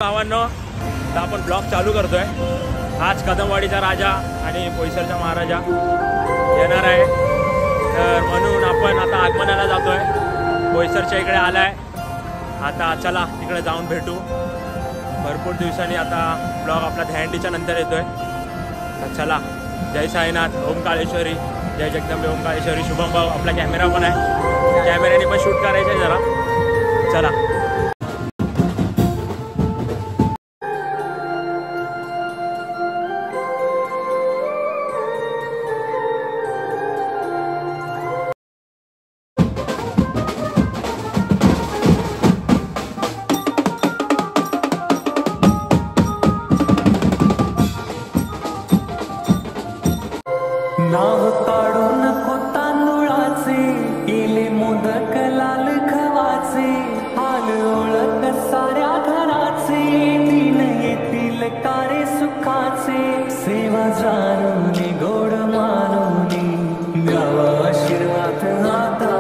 भावांनो, आता आपण ब्लॉग चालू करतोय। आज कदमवाडीचा राजा आणि बोईसरचा महाराजा येणार आहे, तर म्हणून आपण आता आगमनाला जातोय। बोईसरच्या इकडे आलाय, आता चला तिकडे जाऊन भेटू। भरपूर दिवसांनी आता ब्लॉग आपला दहंडीच्या नंतर येतोय, तर चला। जय साईनाथ, ओंकारेश्वरी, जय जगदंबे ओंकारेश्वरी। शुभम भाऊ आपला कॅमेरा पण आहे, कॅमेऱ्याने पण शूट करायचं आहे जरा, चला। नाव काढू नको तांदुळाचे, केले मोदक लाल खवाचे, हाल ओळख साऱ्या घराचे, दिन येतील कारे सुखाचे, सेवा जाणून गोड मानून द्यावा आशीर्वाद आता।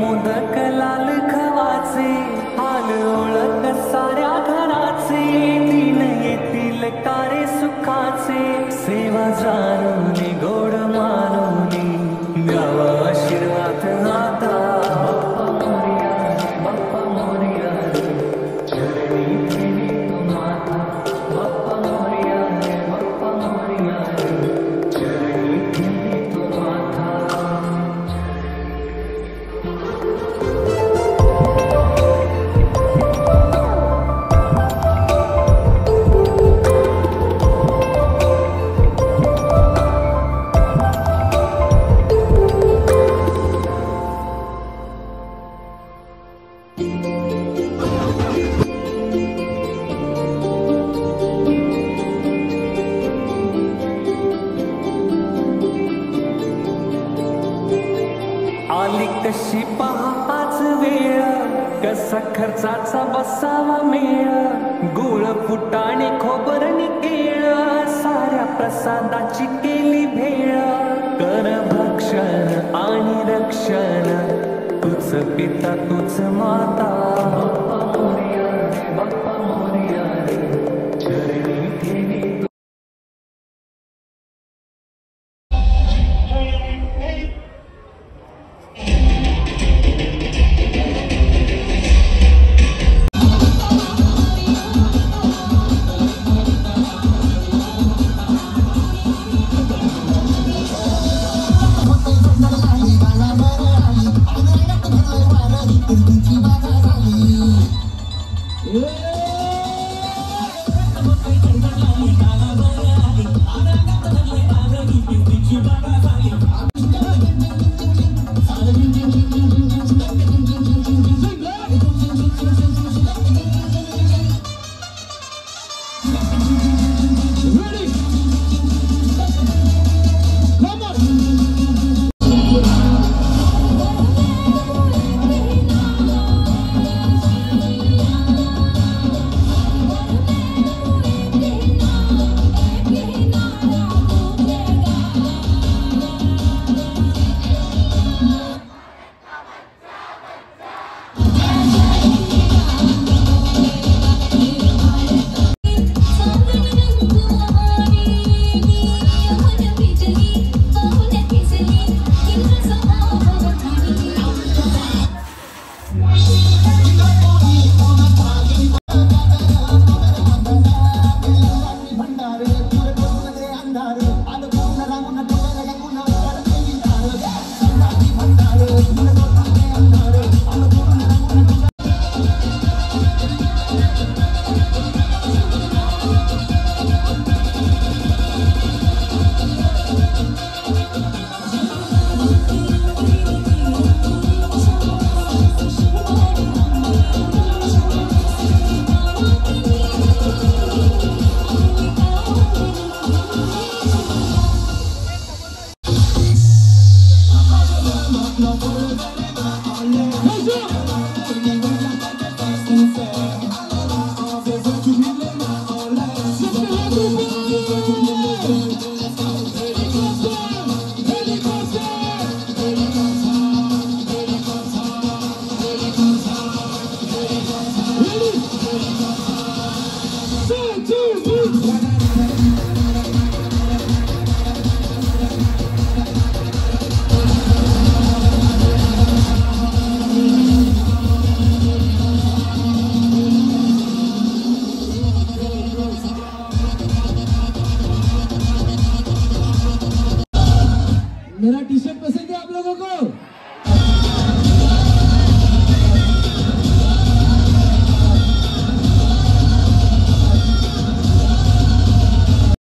मोदक लाल खवाचे हाल ओळख साऱ्या घराचे दिन येतील कारे सुखाचे सेवा जाणून गोड मानून द्यावा आशीर्वाद आता बाप्पा मोरया चरणी ठेवी तो माथा बाप्पा मोरया बाप्पा मोरया चरणी ठेवी तो माथा. आली कशी पहाच वेळ कसा खर्चाचा बसावा मेळ गुळ फुटाणे खोबरणी केळ साऱ्या प्रसादाची केली भेळ कर भक्षण आणि रक्षण तुझ पिता तुझ माता बाप्पा मोरया बाप्पा मोरया चरणी ठेवी. मेरा टी शर्ट पसंद है आप लोगों को?